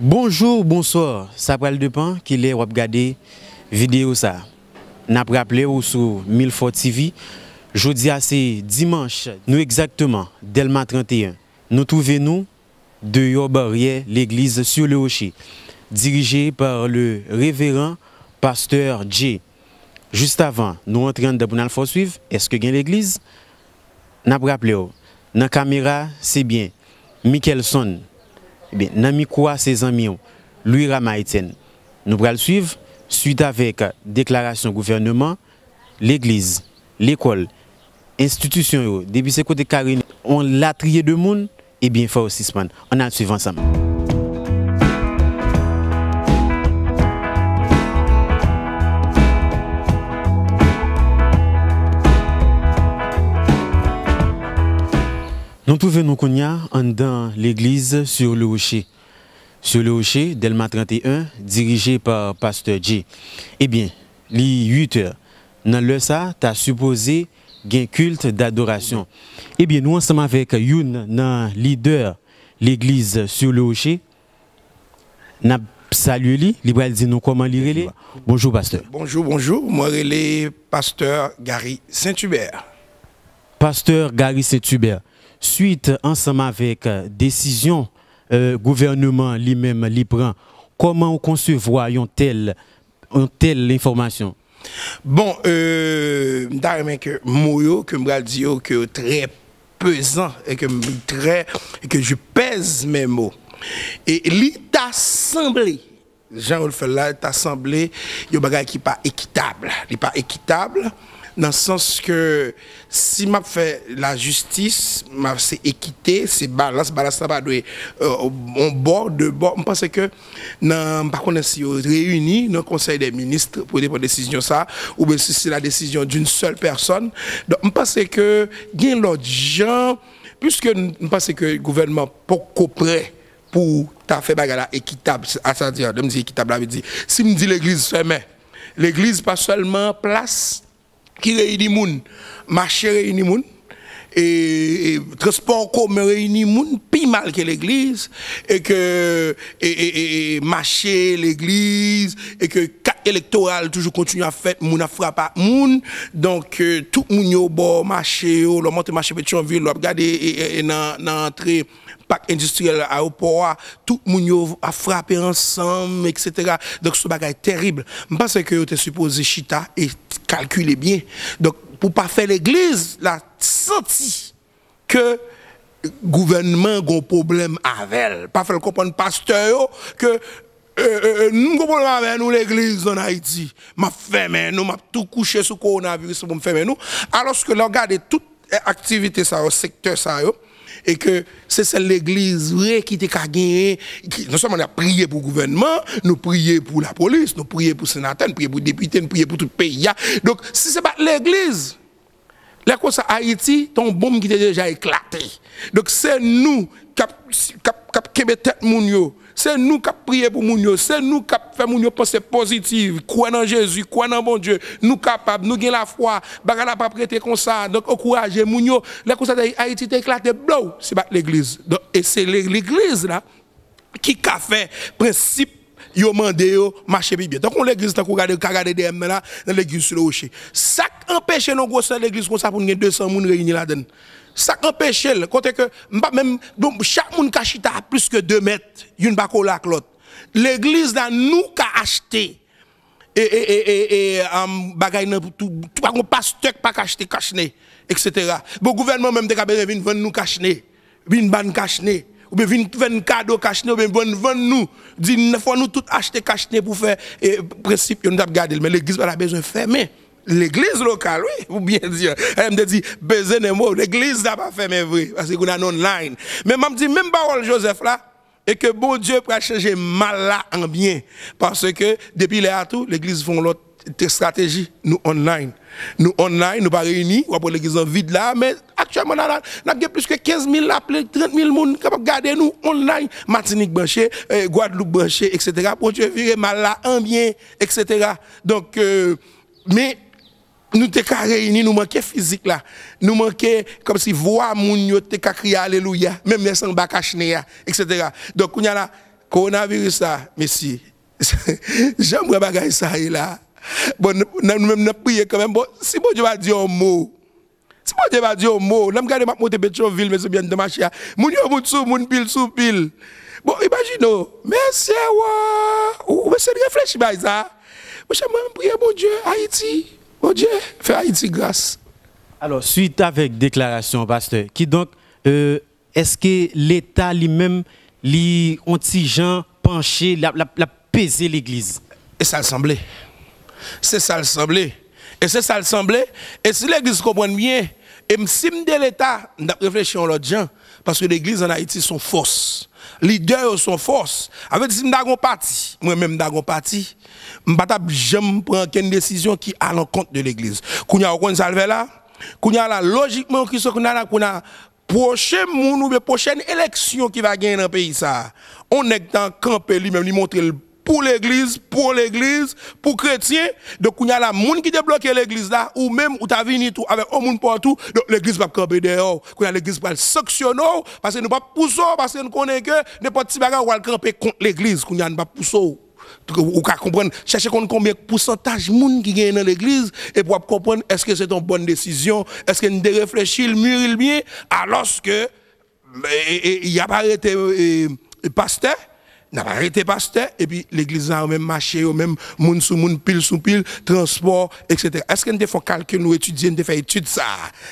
Bonjour, bonsoir. Ça parle de pan qui est regarder vidéo ça. N'a rappelé ou sur Milford TV. Jeudi c'est dimanche. Nous exactement Delma 31. Nous trouvons dehors barrière l'église sur le rocher, dirigée par le révérend pasteur J. Juste avant, nous entrons dans le faut suivre. Est-ce que gagne l'église? N'a rappelé dans la caméra, c'est bien Michelson. Eh bien, Nami quoi ses amis, Louis Ramaïten. Nous allons le suivre suite avec déclaration gouvernement, l'église, l'école, institution, depuis ce côté Karine, on l'a trié de monde, et bien fait aussi, on a le suivre ensemble. Nous trouvons nous dans l'église sur le rocher. Sur le rocher, Delma 31, dirigé par pasteur J. Eh bien, les 8 heures, dans le ça, tu as supposé un culte d'adoration. Eh bien, nous ensemble avec Youn, leader l'église sur le rocher, nous saluons lui, il va dire nous comment lire. Bonjour pasteur. Bonjour, moi je pasteur Gary Saint-Hubert. Pasteur Gary Saint-Hubert. Suite ensemble avec décision gouvernement lui-même lui prend, comment on concevoir une telle information? Bon, d'ailleurs que moyo que me dit que très pesant et que je pèse mes mots. Et l'état semblé, Jean le fait là, l'état semblé, il y a des bagages qui pas équitable, il pas équitable. Dans le sens que si je fais la justice, c'est équité, c'est balance, ça va doit on bord de bord. Je pense que par contre si on réunit dans le Conseil des ministres pour prendre décision ça, ou bien si c'est la décision d'une seule personne, donc je pense que gain l'autre gens, puisque je pense que le gouvernement pas prêt pour faire bagala équitable, c'est-à-dire de me dire équitable, veut dire si me dit l'église fermée, l'église pas seulement place qui réunit moun, marché réunit moun, et transport commun réunit moun, plus mal que l'église, et que marché l'église, et que carte électorale toujours continue à faire, moun a frappé moun, donc tout moun yo bon marché, le monte marché Pétionville, regarder dans l'entrée parc industriel aéroport, tout moun yo a frappé ensemble, etc. Donc ce bagage terrible. Je pense que vous êtes supposé chita et calculer bien. Donc pour pas faire l'église, la senti que le gouvernement a un problème avec elle. Pas faire comprendre pasteur que nous avons un problème avec nous l'église en Haïti. M'a fermé nous, m'a tout couché sous coronavirus pour me fermer nous. Alors que là regardez toute activité ça au secteur ça et que c'est celle l'église qui était gagné, non seulement on a prié pour le gouvernement, nous prions pour la police, nous prions pour le sénateur, nous prions pour les députés, nous prions pour tout le pays. Donc si ce n'est pas l'église, là comme ça Haïti, ton bombe qui était déjà éclaté. Donc c'est nous qui avons tête moun yo. C'est nous qui prions pour moun yo, c'est nous qui faisons moun yo penser positive, croire dans Jésus, croire dans bon Dieu, nous capables, nous avons la foi, bagala pas prêter comme ça, donc encourager moun yo. Là comme ça Haïti est éclaté, blow, c'est pas l'église. Et c'est l'église là qui a fait principe yo mandé yo marcher bien. Donc on l'église tant qu'on regarder des là dans l'église sur le rocher. Ça empêche nos gros l'église comme ça pour 200 moun réunis là-dedans. Ça empêche le côté que même chaque monde qui chita à plus que 2 mètres, une pas coller avec l'autre. L'église là nous qu'a acheté et bagay nan tout pas pasteur pas acheter cachené etc. Bon gouvernement même te ka vinn vendre nous cachené, vinn ban cachené ou bien vinn vendre cadeau cachené ou bien vendre nous dit faut nous tout acheter cachené pour faire principe on t'a regarder mais l'église pas besoin fermer. L'église locale, oui, ou bien dire, elle me dit, besoin de mots, l'église n'a pas fait mes vrai, parce qu'on a online. Mais je me dis, même parole Joseph là, et que bon Dieu peut changer mal là en bien. Parce que depuis les atouts, l'église font l'autre stratégie, nous online. Nous online, nous pas réunis, ou après l'église en vide là, mais actuellement, nous avons plus que 15 000 appelés, 30 000 personnes qui peuvent garder nous online. Martinique branché, Guadeloupe branché, etc. Pour Dieu virer mal là en bien, etc. Donc, mais, nous te réunis, nous manquons physique là. Nous manquons comme si voix moun yo te crier alléluia, même sans bas cachené, etc. Donc, on y a là, coronavirus ça, messi. J'aimerais bagaille ça là. Bon, nous-mêmes nous prions quand même. Bon, si bon Dieu va dire un mot. Si bon Dieu va dire un mot, nous regardons ma monter Pétionville, mais c'est bien de marcher. Moun yo moun sou, moun pile sous pile. Bon, imaginez, merci ou c'est de réfléchir à ça. Moi, j'aimerais prier mon Dieu, Haïti. Mon Dieu, fais Haïti grâce. Alors, suite avec déclaration, pasteur, qui donc, est-ce que l'État lui-même, lui, ont-il penché, la peser l'église? Et ça le semblait. C'est ça le semblait. Et c'est ça le semblait. Et si l'église comprend bien, et si de l'État, nous réfléchissons à l'autre gens, parce que l'église en Haïti sont force. Les leaders sont force. Avec si nous avons parti, moi-même nous avons parti, je ne vais jamais prendre une décision qui a l'encontre de l'église. Quand il y a un salvé là, quand il y a là, logiquement, qui sont là, qu'on a prochaine élection qui va gagner dans le pays, ça. On est dans le camp, lui-même, lui montrer pour l'église, pour chrétiens. Donc, il y a la moun qui débloque l'église là, ou même, ou t'as venu tout, avec un monde partout, donc l'église va camper dehors. Quand l'église va sanctionner, parce que nous ne pas pousser, parce que nous connaissons que n'importe qui va camper contre l'église, qu'on y a pas pousser. Ou qu'à comprendre, chercher combien de pourcentage de monde qui gagne dans l'église, et pour comprendre, est-ce que c'est une bonne décision, est-ce que nous devons réfléchir, le mûrir bien, alors que, il n'y a pas arrêté pasteur. N'a pas arrêté pasteur, et puis l'église a même marché, même moun sous pile, transport, etc. Est-ce que nous devons calculer, nous étudier, nous devons faire étude ça?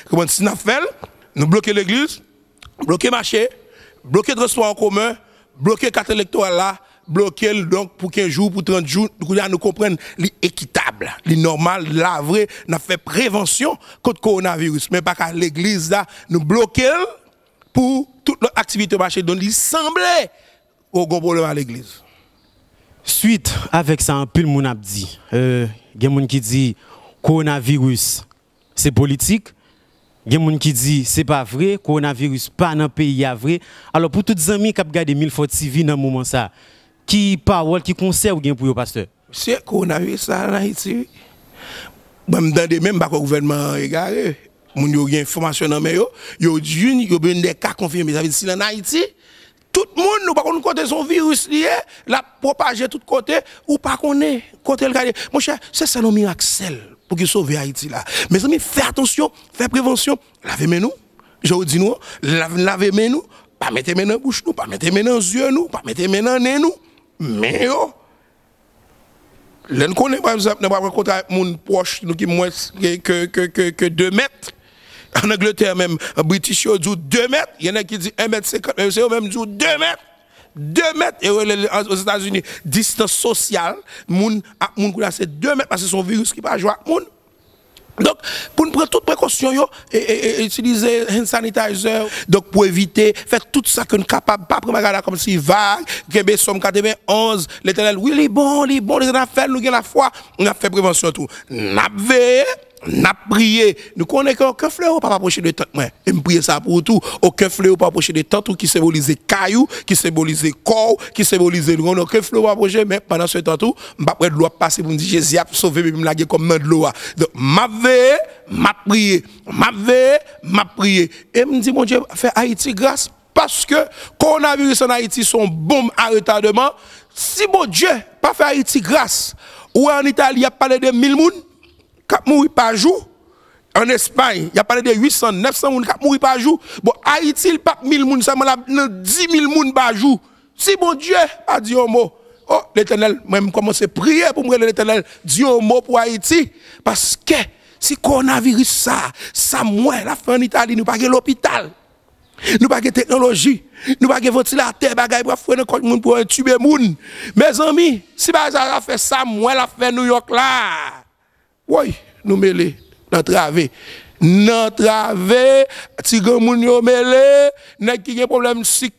Comment si nous faisons, nous bloquons l'église, bloquer marché, bloquer transport en commun, bloquer carte électorale là, bloquer donc pour 15 jours, pour 30 jours, nous comprenons l'équitable, le normal, la vraie, nous fait prévention contre le coronavirus. Mais pas qu'à l'église là, nous bloquons pour toute notre activité marché, donc il semblait au grand problème à l'église. Suite avec ça, un peu le monde a dit, il y a des gens qui disent coronavirus, c'est politique. Il y a des gens qui disent c'est pas vrai, coronavirus pas dans le pays est vrai. Alors pour tous les amis qui ont regardé 1000 TV dans ce moment ça, qui parole, qui conseil ou bien pour le pasteur? C'est coronavirus ça en Haïti. Même dans des mêmes pas gouvernement égaré. Moun yo gen information dans mais yo dit yo ben des cas confirmés. Ça veut dire si en Haïti tout le monde nous pas qu'on côté son virus lié, la propager tout côté ou pas connaît côté le garder. Mon cher, c'est ça le miracle pour qu'il sauve Haïti là. Mes amis, faites attention, faites prévention, lavez nous. Je dis nous, lavez nous, pas mettez main dans bouche nous, pas mettez main dans yeux nous, pas mettez main dans nez nous. Mais yo l'on connaît par exemple, nous pas rencontrer mon proche nous qui moins que 2 mètres. En Angleterre même, en British, ils disent 2 mètres. Il y en a qui disent 1,50 m, c'est eux-mêmes qui disent 2 mètres. 2 mètres. Et aux États-Unis, distance sociale, c'est 2 mètres parce que c'est un virus qui va jouer avec moun. Donc, pour nous prendre toutes précautions, utiliser hand sanitizer, donc pour éviter, faire tout ça que nous sommes capables, pas prendre regarder comme si vague, que somme 91, l'éternel, oui, il est bon, les affaires, nous avons la foi, on a fait prévention tout. N'a veillé. N'a prié, nous connaissons qu'aucun fléau pas approcher de tante moi. Et me prier ça pour tout, aucun fléau pas approcher de tante qui symbolise caillou, qui symbolise corps, qui symbolise le aucun fléau pas approcher mais pendant ce temps tout, m'pas près de l'eau passer pour me dire Jésus a sauvé me laguer comme dans de l'eau. Donc m'a prié, m'a prié et me dit mon Dieu fait Haïti grâce parce que coronavirus en Haïti sont bombe à retardement. Si mon Dieu pas fait Haïti grâce ou en Italie il a parlé de 1000 moun qui mourent par jour. En Espagne, il y a parlé de 800, 900 personnes qui mourent par jour. Bon, Haïti, il n'y a pas 1000 personnes, ça m'a 10 000 personnes par jour. Si bon Dieu a dit un mot, oh, l'Éternel, moi, je commence à prier pour me l'Éternel, dit un mot pour Haïti. Parce que si coronavirus, ça moi, la fin en Italie, nous pas l'hôpital. Nous pas de technologie, nous pas de ventilateur, bagay pour faire un monde pour tuer moun. Mes amis, si ça a fait ça, moi la fait New York là. Oui, nous mêlés, notre travé. Notre travé, si moun yo mêlé, nek qui a problème système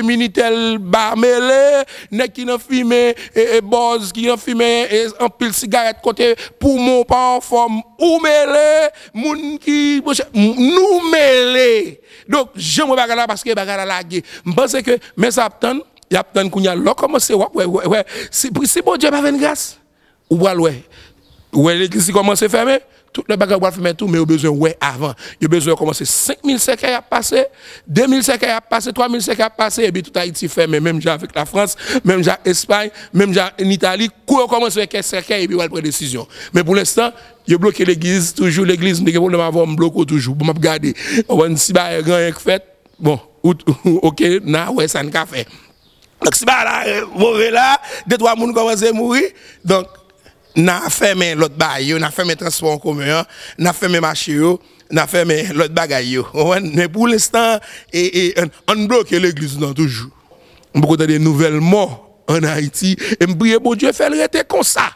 immunitaire bas mêlé, nek qui n'a fumé buzz, qui n'a fumé en pile cigarette côté poumon pas en forme ou mêlé, moun qui nous mêlé. Donc j'aime bagala parce que bagala lagué. Je pense que mes attendent, y a attendent qu'on y a là commencer ouais. Si bon Dieu pas une grâce. Ou ouais l'église commence à fermer, tout le bagage va faire tout, mais il a besoin ouais avant. Il a besoin de commencer 5000 cercueils à passer, 2000 cercueils à passer, 3000 cercueils à passer, et puis tout Haïti fait, mais même avec la France, même l'Espagne, même en Italie, quand on commence avec un cercueil, et puis on va prendre décision. Mais pour l'instant, il a bloqué l'église, toujours l'église, mais il a bloqué toujours, pour me regarder. On va si il y a rien fait, bon, ok, ouais, ça n'a qu'à faire. Donc si là, mauvais là, 2-3 personnes commencent à mourir, donc, n'a fermé l'autre bail, n'a fermé transport en commun, n'a fermé marché, n'a fermé l'autre bagaille. Mais pour l'instant, on bloque l'église toujours. Beaucoup de nouvelles morts en Haïti, et me prie pour Dieu faire arrêter comme ça.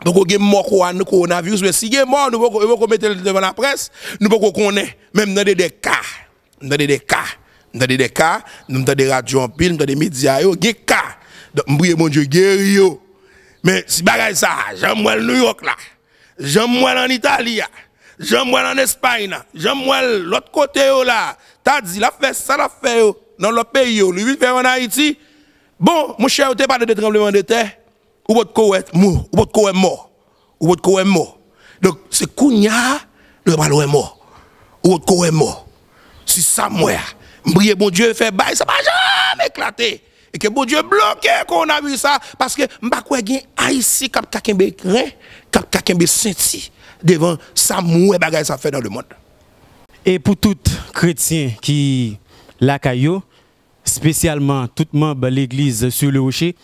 Donc, il y a mort coronavirus, mais si il y a mort, nous pouvons mettre devant la presse, nous pouvons connaître, même dans des cas. Dans des cas, nous avons des radios en pile, nous avons des médias, il y a des cas. Donc, je prie mon Dieu, guéri. Mais si bagay ça, j'aime moi New York là, j'aime moi en Italie, j'aime moi en Espagne, j'aime moi l'autre côté là, t'as dit la fait ça la fait dans l'autre pays, lui fait en Haïti. Bon, mon cher, t'es pas de tremblement de terre, ou votre Koweït mort, ou votre Koweït mort, ou votre Koweït mort. Donc c'est Kounia, le ballon est mort, ou votre Koweït mort. Si ça moi, m'brier bon Dieu fait bail, ça va jamais éclater. Et que bon Dieu bloque qu'on a vu ça parce que m'pa quoi gen Haïti k'ap kakembe crain, k'ap kakembe senti devant ça moué bagay ça fait dans le monde. Et pour tout chrétien qui la caillou, spécialement tout membre de l'église sur le rocher,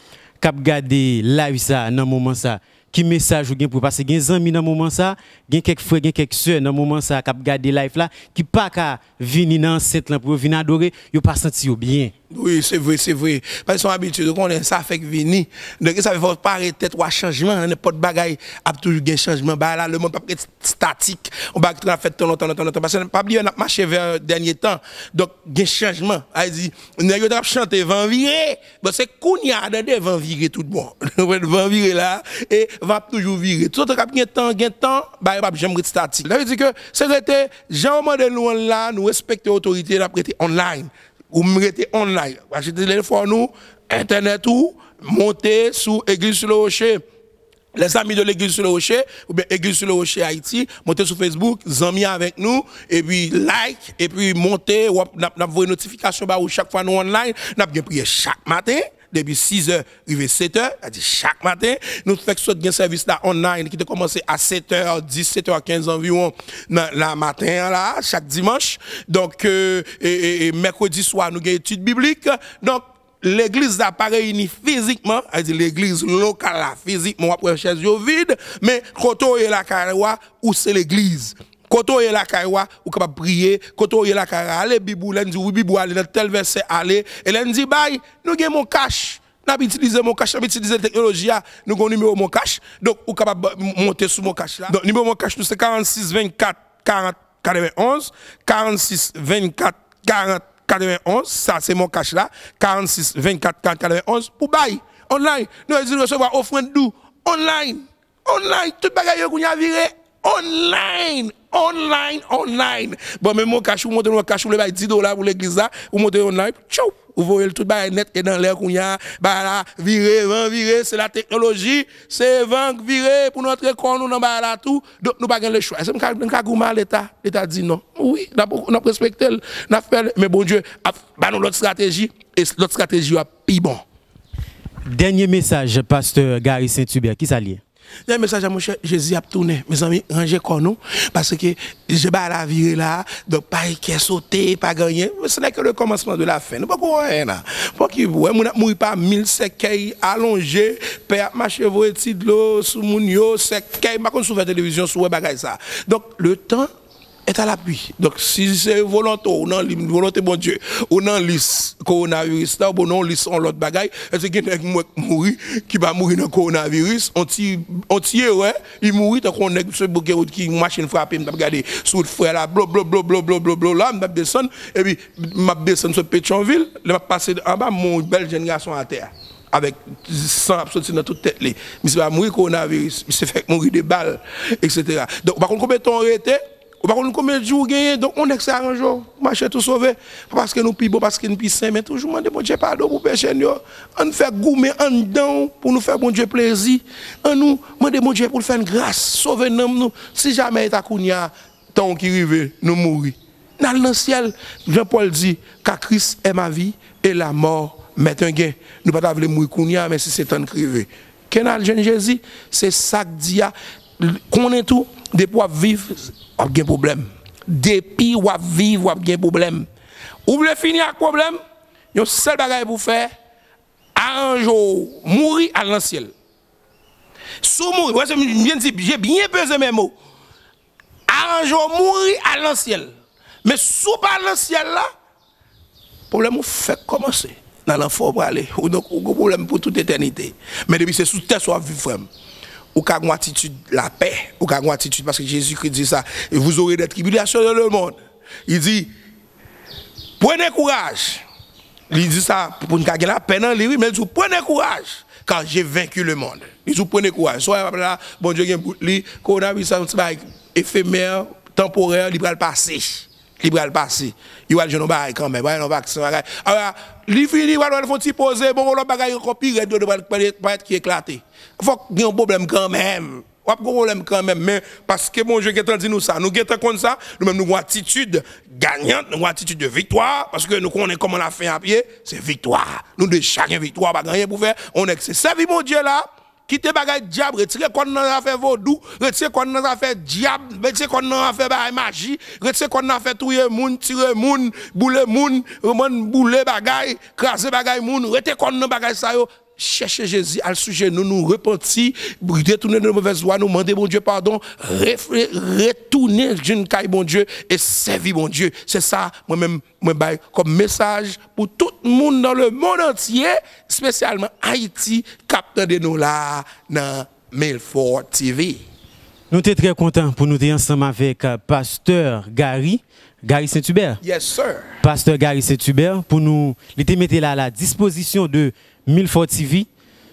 k'ap gade live ça dans moment ça, qui message ou gen pour passer gen amis dans moment ça, gen quelques frères, gen quelques sœurs dans moment ça k'ap gade live là qui pas ka venir dans cette là pour venir adorer, yo pas senti bien. Oui, c'est vrai, c'est vrai. Parce qu'ils sont habitués, donc on est ça fait que venir. Donc ça fait pas arrêter trois changements, n'importe bagaille a toujours un changement. Bah là le monde pas être statique. On va faire tant longtemps parce que pas bien marcher vers dernier temps. Donc un changement. A dit nèg yo t'a chanter vent virer. Bon c'est kounya de vent virer tout bon. Vent virer là et va toujours virer. Tout autre gain temps, bah pas jamais être statique. Ça veut dire que c'est été Jean de nous là, nous respecter l'autorité là prêter online. Ou m'arrêter online. Acheter le téléphone nous, internet ou monter sous Église sur le Rocher. Les amis de l'Église sur le Rocher, ou bien Église sur le Rocher Haïti, monter sur Facebook, amis avec nous, et puis like, et puis monter, n'a vos notifications bah, chaque fois nous online, n'a bien prié chaque matin. Depuis 6h, arrivé 7h, chaque matin, nous faisons ce service là online qui a commencé à 7h, 17h15 environ la matin là, chaque dimanche. Donc, mercredi soir, nous avons une étude biblique. Donc, l'église n'a pas réuni physiquement, l'église locale là, physiquement, après chaise vide, mais quand on est la carrière, où c'est l'église. Quand on est la caïwa, ou capable prier, quand on est la caïwa, allez bibou, l'en dit oui bibou, allez dans tel verset, allez, et l'en dit bye, nous avons mon cash, nous utilisons mon cash, nous utilisons la technologie, nous avons numéro mon cash, donc ou capable monter sur mon cash là. Donc numéro mon cash nous c'est 46 24 40 91, 46 24 40 91, ça c'est mon cash là, 46 24 40 91 pour bye online, nous allons recevoir offrande d'où online, tout bagaille qu'on y a viré online. Bon, mais mon cash, vous montez mon cash, vous le $10 pour l'église là, vous montez online, tchou, vous voyez tout le net et dans l'air qu'on y a, bah là, virer, c'est la technologie, c'est vent virer pour notre école, nous, dans là tout, donc nous pas le choix. Est-ce que l'État dit non? Oui, nous respecté, mais bon Dieu, bah nous l'autre stratégie, et l'autre stratégie a plus bon. Dernier message, pasteur Gary Saint-Hubert, qui s'allie? Il y a un message à mon cher Jésus a tourné. Mes amis, rangez comme nous. Parce que je vais la virer là. Donc, pas qui sauter, pas gagner. Ce n'est que le commencement de la fin. Nous ne pouvons pas rien là. Pour qui vous, on a mouru par 1000 cercueils allongés. Père, marcher vos études de l'eau, sous mon yo, cercueils. Par contre, sur la télévision, sur le ça. Donc, le temps est à l'appui. Donc, si c'est volonté, ou non, volonté bon Dieu, ou non, liste coronavirus, ou non, liste on l'autre bagaille, est-ce qu'il y a quelqu'un qui va mourir dans le coronavirus, on tire, ouais, il mourit, tant qu'on est ce bouquet qui machine frappée, m'a regardé sous le frère là, là, m'a descendre, et puis m'a descendre sur Pétionville, m'a passé en bas, mon belle génération à terre. Avec sang absolument dans toute tête. Mais c'est pas mourir coronavirus, c'est fait mourir des balles, etc. Donc, par contre, combien de temps on était? Ou par contre, combien de jours gagné, donc on est que ça un jour, marcher tout sauvé. Parce que nous plus bon, parce que nous plus saint, mais toujours demander bon Dieu pardon pour péché nous. On fait gourmet en dedans pour nous faire bon Dieu plaisir. On nous demander bon Dieu pour faire une grâce, sauver nous. Si jamais ta kounya, tant qui arrive, nous mourir. Dans le ciel, Jean-Paul dit qu'à Christ est ma vie et la mort m'est un gain. Nous ne pouvons pas mourir kounya, mais si c'est un crivé. Qu'est-ce que jeune Jésus? C'est ça que dit, qu'on est tout, depuis qu'on vivre, on a un problème. Depuis qu'on vivre, on a un problème. Vous voulez finir avec le problème? Il y a un seul bagage pour faire, arranger, mourir à l'ancien. Sous mourir, j'ai bien pesé mes mots. Arranger, mourir à l'ancien. Mais sous par l'ancien là, le problème fait commencer. Dans l'enfant pour aller. Ou donc, un problème pour toute éternité. Mais depuis c'est sous terre, soit vivre. Ou qu'à une attitude la paix. Ou qu'à une attitude, parce que Jésus-Christ dit ça. Et vous aurez des tribulations dans le monde. Il dit, prenez courage. Il dit ça pour nous gagner la paix dans lui, mais il dit, prenez courage. Car j'ai vaincu le monde. Il dit, prenez courage. Soit là, bon Dieu, qu'on a vu ça, un petit éphémère, temporaire, il va le passer. Il va le passer. Il va le jeune bagage quand même. Alors, il finit, il va le faire poser, bon, le bagage encore pire, il doit être éclaté. Il faut qu'il y ait un problème quand même. Il y a un problème quand même, mais parce que mon Dieu qui dit nous ça, nous guettons comme ça, nous-mêmes nous avons une attitude gagnante, nous avons une attitude de victoire, parce que nous connaissons comment on a fait à pied, c'est victoire. Nous de chaque victoire, pas gagner pour faire, on est servi mon Dieu là. Quittez bagay diable, retirez qu'on a fait vaudou, retirez qu'on a fait diable, retirez qu'on a fait bagay magie, retirez qu'on a fait touyer moun, tirer moun, bouler moun, bouler bagay, craser bagay moun, retirez qu'on a bagay ça yo. Cherchez Jésus à le sujet, nous repentir, détourner de mauvaises voies, nous demander bon Dieu pardon, retourner jeune caille bon Dieu et servir bon Dieu. C'est ça, moi-même, comme message pour tout le monde dans le monde entier, spécialement Haïti, capteur de nous là, dans Milford TV. Nous sommes très contents pour nous être ensemble avec Pasteur Gary Saint-Hubert. Yes, sir. Pasteur Gary Saint-Hubert, pour nous mettre là à la disposition de Milford TV.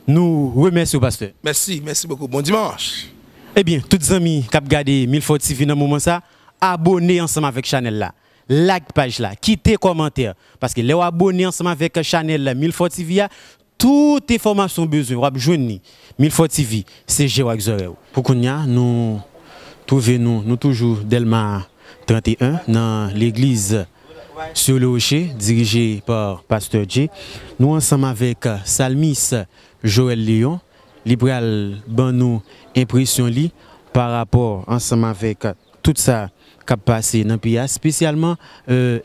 Nous remercions, Pasteur. Merci beaucoup. Bon dimanche. Eh bien, tous les amis qui ont regardé Milford TV dans ce moment, abonnez ensemble avec Chanel là. Like page là, quittez commentaire. Parce que les abonnés ensemble avec Chanel Milford TV, toute information besoin, vous avez besoin Milford TV, c'est Gérard Xorel. Pour qu'on y a, nous trouvons nous toujours Delma 31 dans l'église sur le rocher, dirigée par Pasteur J. Nous ensemble avec Salmis Joël Léon, libéral ban nous impression li par rapport ensemble avec tout ça qui a passé dans le pays, spécialement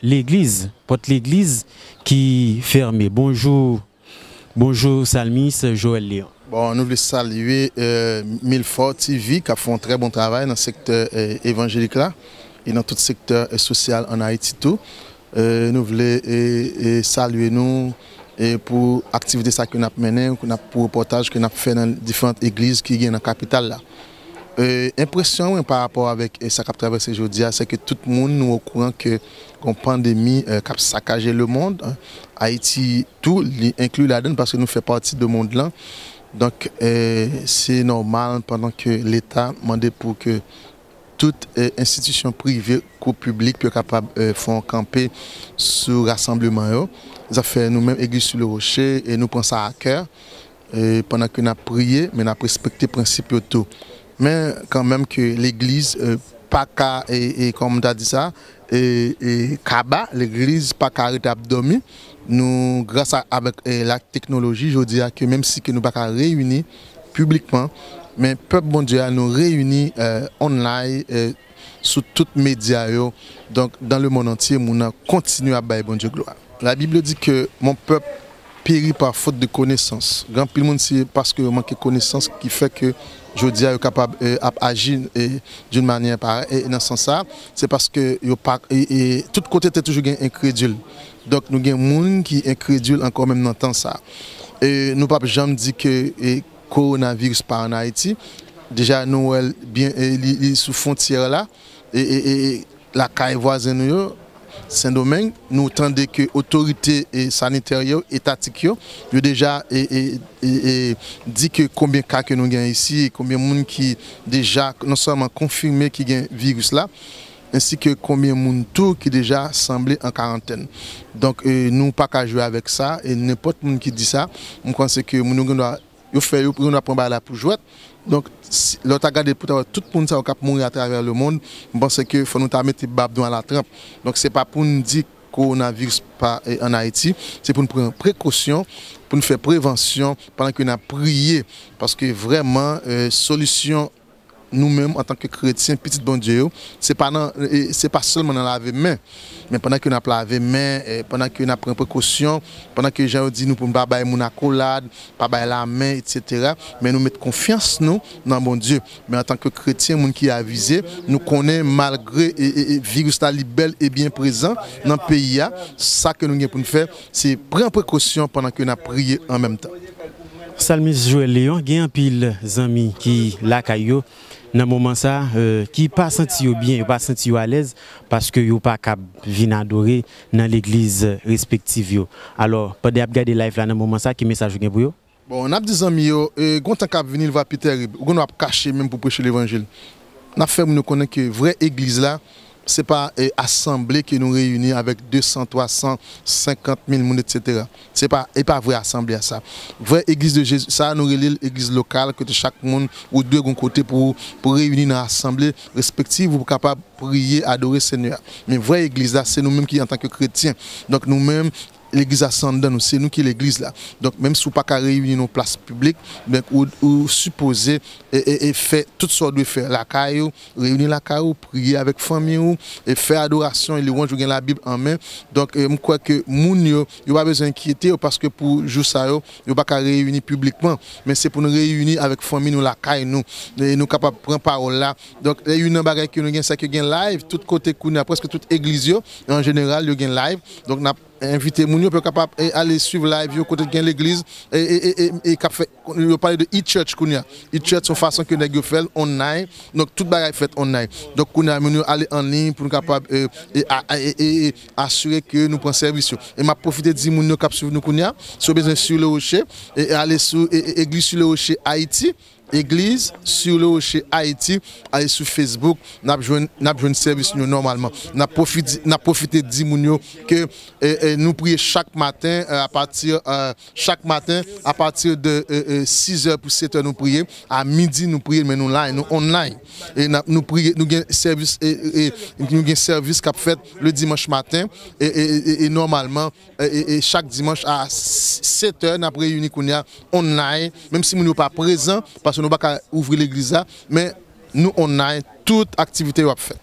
l'église, porte l'église qui fermée. Bonjour Salmis Joël Léon. Bon, nous voulons saluer Milford TV qui a fait un très bon travail dans le secteur évangélique là et dans tout le secteur social en Haïti tout. Nous voulons saluer nous pour l'activité que nous avons menée, pour le reportage que nous avons fait dans différentes églises qui sont dans la capitale là. Impression par rapport avec ce qui a traversé aujourd'hui, c'est que tout le monde nous est au courant que une pandémie qui a saccagé le monde, Haïti tout inclus là-dedans parce que nous faisons partie de ce monde là. Donc c'est normal pendant que l'État demandait pour que toute institution privée ou publique soit capable de faire camper sur le rassemblement. Ça fait nous-mêmes Église sur le rocher et nous prenons ça à cœur pendant que nous avons prié, mais nous avons respecté le principe de tout. Mais quand même que l'Église, pas qu'à, et comme tu as dit ça, et Kaba, l'Église, pas qu'à arrêter d'abdomen. Nous, grâce à avec la technologie, je dis que même si nous ne pouvons pas réunir publiquement, mais le peuple bon Dieu nous réunit online sur tous les médias. Donc, dans le monde entier, nous continuons à bailler bon Dieu gloire. La Bible dit que mon peuple périt par faute de connaissance. Grand pile monde c'est parce que manque de connaissance qui fait que je dis est capable d'agir d'une manière pareille. Et dans ce sens-là, c'est parce que tout côté est toujours incrédule. Donc nous avons des gens qui sont incrédules encore même dans le temps ça. Et nous ne pouvons jamais dire que le coronavirus pas en Haïti. Déjà nous bien sous frontière là et la caille voisine Saint-Domingue, nous entendons que l'autorité sanitaire étatique a déjà dit que combien de cas que nous avons ici et combien de monde qui déjà non seulement confirmé qu'il y a un virus là. ainsi que combien de monde tout qui déjà semblé en quarantaine. Donc nous pas qu'à jouer avec ça et n'importe monde qui dit ça, on pense que nous doit faire nous prendre là pour jouer. Donc l'autre a regardé pour tout le monde qui mourir à travers le monde, je pense que faut nous mettre bab dans la trempe. Donc c'est pas pour nous dire coronavirus pas en Haïti, c'est pour nous prendre précaution, pour nous faire prévention pendant que nous avons prié parce que vraiment solution nous-mêmes en tant que chrétiens, petit bon Dieu, c'est pas seulement dans laver main, mais pendant que nous avons lavé main, pendant que nous avons pris précaution, pendant que les gens disent nous pour ne pas bailler mon accolade, pas bailler la main, etc. Mais nous mettons confiance nous dans bon Dieu. Mais en tant que chrétiens, nous qui avisé, nous connaissons malgré le virus bel et bien présent dans le pays, ça que nous avons pour nous faire, c'est prendre précaution pendant que nous avons prié en même temps. Salmis Joël Léon, il y a un pile d'amis qui la caillou dans le moment ça qui pas senti bien, pas senti à l'aise parce que yo pas cap venir adorer dans l'église respective. Alors, pendant regarder live là dans le moment ça, qui message vous pour yo? Bon, on a des amis yo, quand cap venir va plus terrible, on a caché même pour prêcher l'évangile. On a fait nous connaître que vraie église là c'est pas assemblée qui nous réunit avec 200, 300, 50 000 personnes, etc. C'est pas vraie assemblée à ça. Vraie église de Jésus, ça nous relie l'église locale que chaque monde ou deux côté pour réunir dans l'assemblée respective pour capable prier, adorer le Seigneur. Mais vraie église là, c'est nous-mêmes qui en tant que chrétiens. Donc nous-mêmes l'église ascendante, c'est nous qui l'église là. Donc même si vous pas qu'à réunir nos places publiques, ou supposer et faire toutes sortes de faire la caillou, réunir la caillou, prier avec famille et faire adoration et les gens jouent la Bible en main. Donc je crois que moun yo pas besoin d'inquiéter parce que pour jour ça yo pas qu'à réunir publiquement, mais c'est pour nous réunir avec famille nous la caille nous et nous capable prendre parole là. Donc il y a une bagaille que nous gagne ça que gagne live tout côté presque toute église yo en général yo gagne live. Donc n'a inviter moun yo peut capable aller suivre live yo côté de l'église et cap fait yo parler de e-church kounya e-church son façon que nèg yo fait online donc toute bagaille fait online donc kounya moun yo aller en ligne pour nous capable et assurer que nous prend service et m'a profiter de dire moun yo cap suivre nous kounya sur besoin sur le rocher et aller sur église sur le rocher Haïti. Église sur le rocher Haïti, aller sur Facebook, n'a besoin de service nous normalement. N'a profité de dire que nous prions chaque matin à partir de 6h pour 7h nous prions, à midi nous prions mais nous online et nous prions nous gain service et nous gain service qu'a fait le dimanche matin et normalement et chaque dimanche à 7h n'a réuni online même si nous ne sommes pas présents parce que nous ne pouvons pas ouvrir l'église là, mais nous on a toute activité à faire.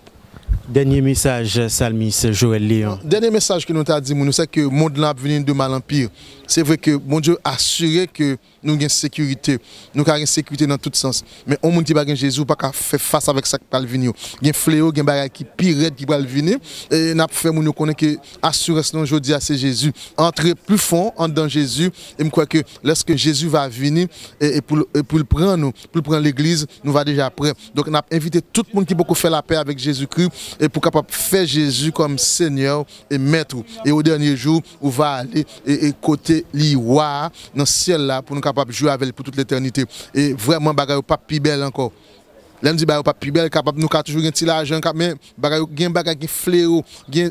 Dernier message, Salmis Joël Léon. Dernier message que nous avons dit, c'est que le monde là vient de mal en pire. C'est vrai que mon Dieu a assuré que nous avons sécurité. Nous avons sécurité dans tout sens. Mais on ne dit pas que Jésus n'a pas fait face avec ça qui va venir. Il y a un fléau, il y a un bagage qui pire qui va venir. Et nous avons fait nous connaître que l'assurance aujourd'hui c'est Jésus. Entrer plus fond dans Jésus. Et je crois que lorsque Jésus va venir et pour le prendre, pour prendre l'église, nous va déjà prêt. Donc nous avons invité tout le monde qui peut faire la paix avec Jésus-Christ. Et pour capable faire Jésus comme Seigneur et Maître. Et au dernier jour, on va aller et côté l'Iwa dans le ciel là pour nous capable jouer avec pour toute l'éternité. Et vraiment, bagaille pas plus belle encore. L'aime dit bagaille pas plus belle, capable nous toujours un petit l'argent, mais bagaille qui fléau,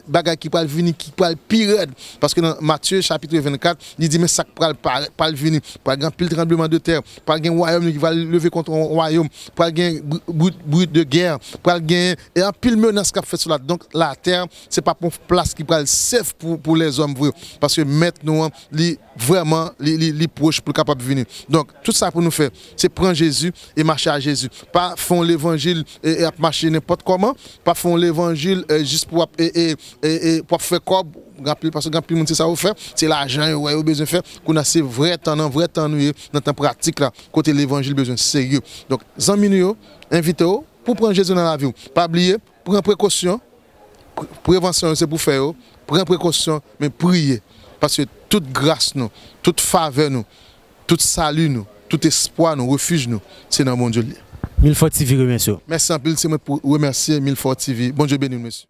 bagaille qui peut venir, qui peut pire. Parce que dans Matthieu chapitre 24, il dit mais ça pas venir, pas grand pile tremblement de terre, pas un royaume qui va lever contre un royaume, pas un bruit de guerre, pas et un pile menace qu'a fait sur la donc la terre, c'est pas pour place qui peut safe pour les hommes vrais parce que maintenant vraiment les proches pour capable venir. Donc tout ça pour nous faire, c'est prendre Jésus et marcher à Jésus. Pas font l'évangile et marcher n'importe comment, pas font l'évangile juste pour faire quoi parce que grand pile monde c'est ça vous faire, c'est l'argent ouais vous besoin faire qu'on a c'est vrai temps dans temps pratique là côté l'évangile besoin sérieux. Donc amis nous invité pour prendre Jésus dans la vie. Pas oublier, prendre précaution. Prévention c'est pour faire, prendre précaution mais prier parce que toute grâce nous, toute faveur nous, tout salut nous, tout espoir nous, refuge nous, c'est dans mon Dieu. Milford TV remercie. Merci un peu, c'est moi pour remercier Milford TV. Bon Dieu béni, monsieur.